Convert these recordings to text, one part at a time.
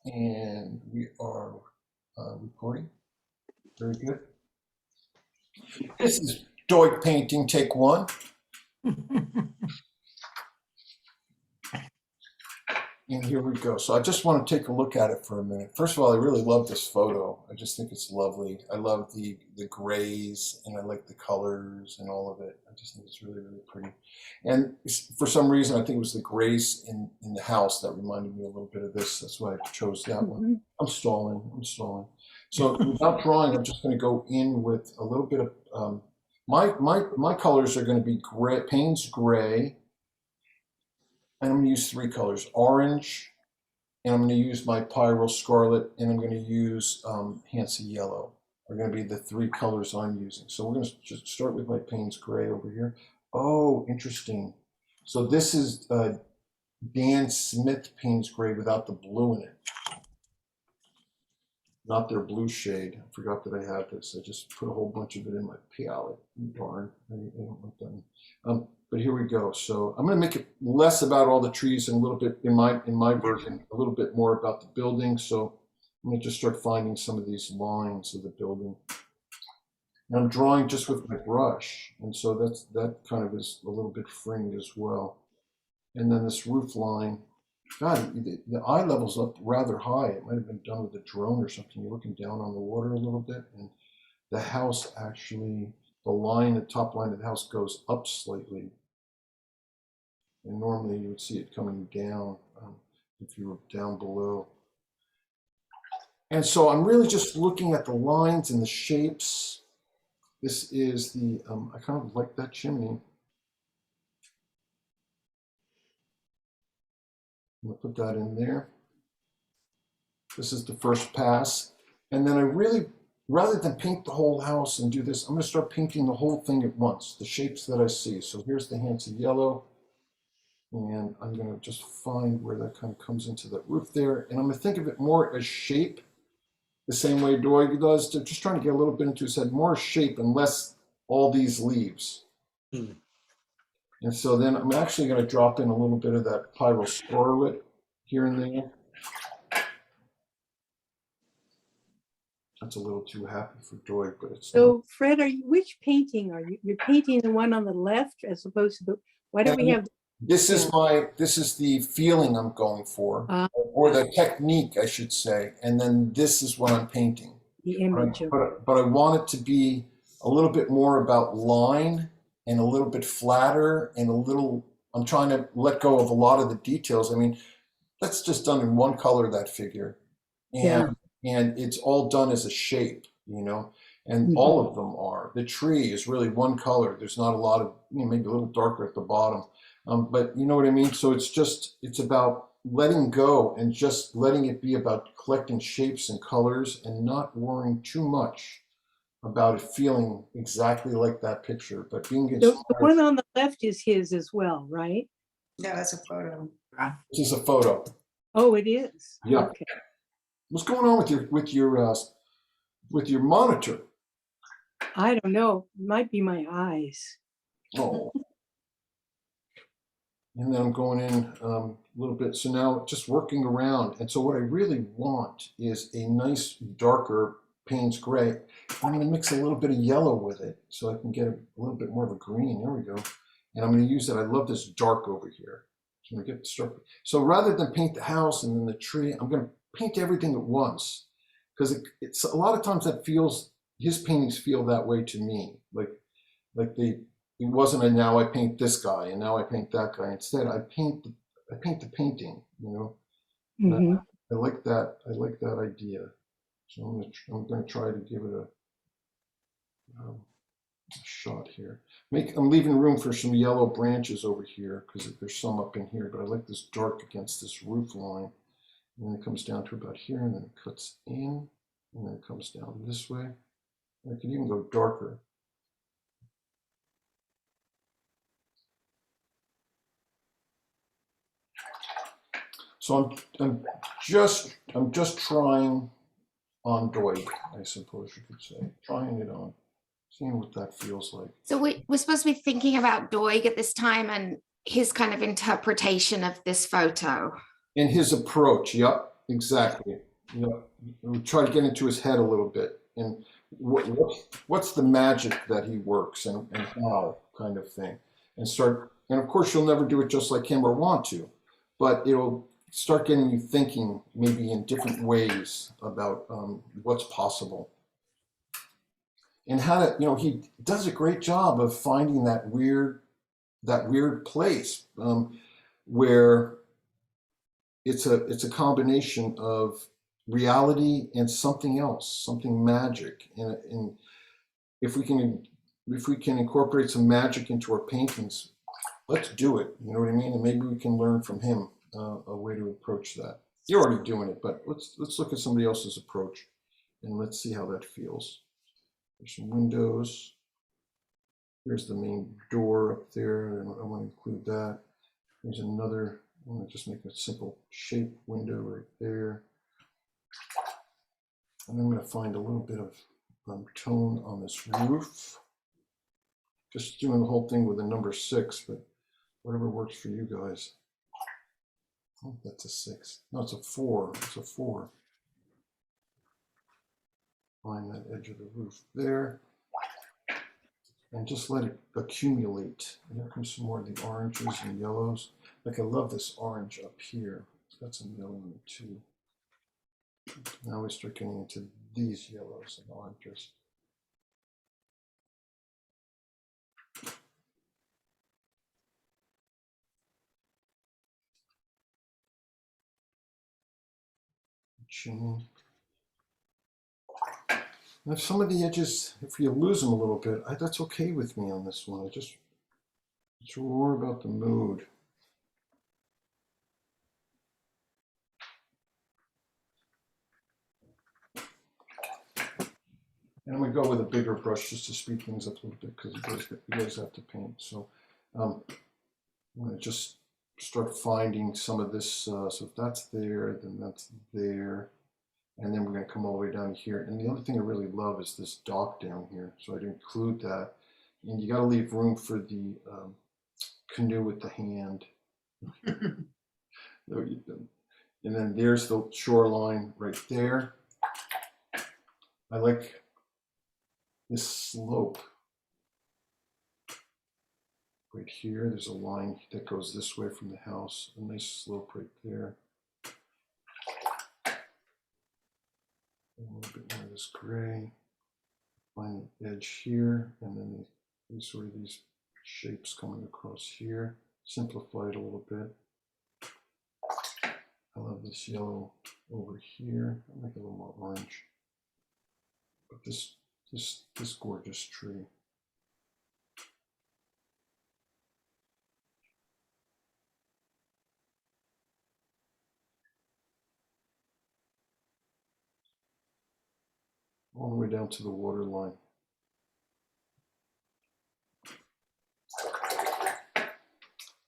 And we are recording. Very good. This is Doig Painting, take one. And here we go. So I just want to take a look at it for a minute. First of all, I really love this photo. I just think it's lovely. I love the grays, and I like the colors and all of it. I just think it's really, really pretty. And for some reason, I think it was the grays in the house that reminded me a little bit of this. That's why I chose that one. I'm stalling. So without drawing, I'm just going to go in with a little bit of, my colors are going to be gray, Payne's gray. And I'm going to use three colors: orange, and I'm going to use my Pyro Scarlet, and I'm going to use Hansa Yellow. Are going to be the three colors I'm using. So we're going to just start with my Payne's Gray over here. Oh, interesting. So this is Dan Smith Payne's Gray without the blue in it. Not their blue shade. I forgot that I had this. I just put a whole bunch of it in my palette. Darn, I don't like that. But here we go. So I'm going to make it less about all the trees and a little bit in my version, a little bit more about the building. So I'm going to just start finding some of these lines of the building. And I'm drawing just with my brush, and so that kind of is a little bit fringed as well. And then this roof line. God, the eye level's up rather high. It might have been done with a drone or something. You're looking down on the water a little bit, and the house actually, the top line of the house goes up slightly. And normally you would see it coming down if you were down below. And so I'm really just looking at the lines and the shapes. This is the, I kind of like that chimney. I'm going to put that in there. This is the first pass. And then I really, rather than paint the whole house and do this, I'm going to start painting the whole thing at once, the shapes that I see. So here's the Hansa Yellow. And I'm going to just find where that kind of comes into that roof there. And I'm going to think of it more as shape, the same way Doig does. They're just trying to get a little bit into his head, more shape and less all these leaves. And so then I'm actually going to drop in a little bit of that Pyro Scarlet here and there. That's a little too happy for Doig, but it's so not. Fred, which painting are you? You're painting the one on the left as opposed to the, why do we have? This is the feeling I'm going for, or the technique, I should say. And then this is what I'm painting. The image. But I want it to be a little bit more about line and a little bit flatter and a little, I'm trying to let go of a lot of the details. I mean, that's just done in one color, that figure. And it's all done as a shape, you know, and all of them are. The tree is really one color. There's not a lot of, maybe a little darker at the bottom. But you know what I mean? So it's about letting go and just letting it be about collecting shapes and colors and not worrying too much about it feeling exactly like that picture, but being inspired. The one on the left is his as well, right? Yeah, that's a photo. This is a photo. Oh, it is. Yeah. Okay. What's going on with your monitor? I don't know. It might be my eyes. Oh. And then I'm going in a little bit. So now just working around. And so what I really want is a nice darker Payne's Gray. I'm going to mix a little bit of yellow with it so I can get a little bit more of a green. There we go. And I'm going to use that. I love this dark over here. So I'm going to get started. So rather than paint the house and then the tree, I'm going to paint everything at once. Because it's a lot of times that feels, his paintings feel that way to me. Like it wasn't a now I paint this guy and now I paint that guy. Instead, I paint the painting, you know. I like that. I like that idea. So I'm going to try to give it a shot here. I'm leaving room for some yellow branches over here because there's some up in here, but I like this dark against this roof line. And then it comes down to about here, and then it cuts in, and then it comes down this way. I could even go darker. So I'm just trying on Doig, I suppose you could say. Trying it on, seeing what that feels like. So we're supposed to be thinking about Doig at this time and his kind of interpretation of this photo. And his approach, yep. exactly. You know, we try to get into his head a little bit, and what's the magic that he works, and how, kind of thing, and start. And of course, you'll never do it just like him or want to, but it'll start getting you thinking maybe in different ways about what's possible and how to. You know, he does a great job of finding that weird place where it's a combination of reality and something else, something magic. And if we can incorporate some magic into our paintings, let's do it. You know what I mean? And maybe we can learn from him a way to approach that. You're already doing it, but let's look at somebody else's approach and let's see how that feels. There's some windows. Here's the main door up there, and I want to include that. There's another. I'm going to just make a simple shape window right there. And I'm going to find a little bit of tone on this roof. Just doing the whole thing with a number 6, but whatever works for you guys. Oh, that's a 6. No, it's a 4. It's a 4. Find that edge of the roof there. And just let it accumulate. And here comes some more of the oranges and yellows. Like I love this orange up here. It's got some yellow in it too. Now we start getting into these yellows and oranges. Chimney. And if some of the edges, if you lose them a little bit, that's okay with me on this one. It's more about the mood. And I'm going to go with a bigger brush just to speed things up a little bit because you guys have to paint. So I'm going to just start finding some of this. So if that's there, then that's there. And then we're going to come all the way down here. And the other thing I really love is this dock down here. So I'd include that. And you got to leave room for the canoe with the hand. And then there's the shoreline right there. I like this slope right here. There's a line that goes this way from the house. A nice slope right there. A little bit more of this gray. Find the edge here, and then these sort of these shapes coming across here. Simplify it a little bit. I love this yellow over here. I'll make it a little more orange. But this gorgeous tree. All the way down to the water line.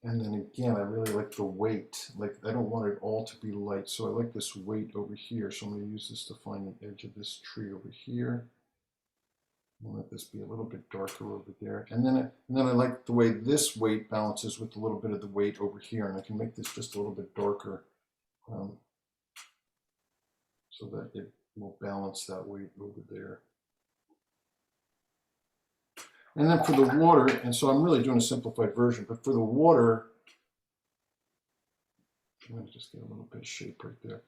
And then again, I really like the weight. Like, I don't want it all to be light, so I like this weight over here. So I'm going to use this to find the edge of this tree over here. I'll let this be a little bit darker over there. And then I like the way this weight balances with a little bit of the weight over here. And I can make this just a little bit darker so that it will balance that weight over there. And then for the water, and so I'm really doing a simplified version, but for the water, I'm going to just get a little bit of shape right there.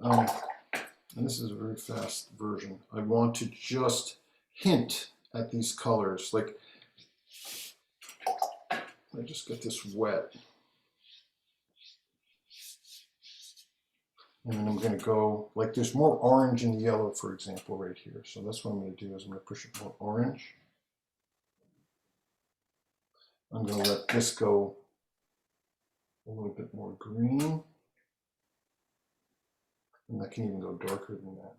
And this is a very fast version. I want to just hint at these colors. Like, I just get this wet. And then I'm going to go, like, there's more orange and yellow, for example, right here. So that's what I'm going to do is I'm going to push it more orange. I'm going to let this go a little bit more green. And I can even go darker than that.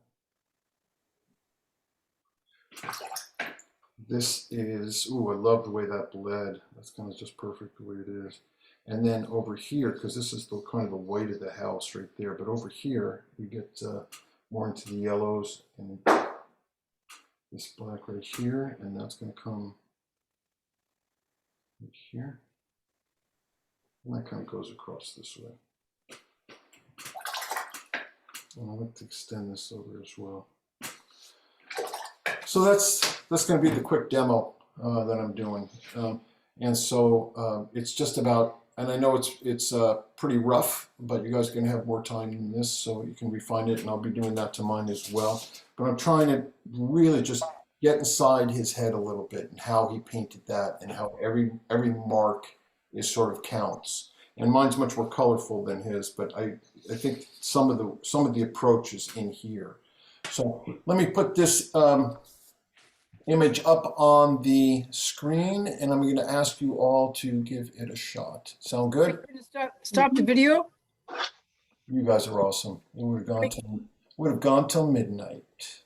This is, ooh, I love the way that bled. That's kind of just perfect the way it is. And then over here, because this is the kind of the white of the house right there, but over here we get more into the yellows and this black right here, and that's going to come right here. And that kind of goes across this way. And I'd like to extend this over as well. So that's going to be the quick demo that I'm doing. And so it's just about, and I know it's pretty rough, but you guys are going to have more time than this, so you can refine it, and I'll be doing that to mine as well. But I'm trying to really just get inside his head a little bit and how he painted that and how every mark is sort of counts. And mine's much more colorful than his, but I think some of the approach is in here. So let me put this image up on the screen, and I'm going to ask you all to give it a shot. Sound good? Stop the video. You guys are awesome. It would have gone till midnight.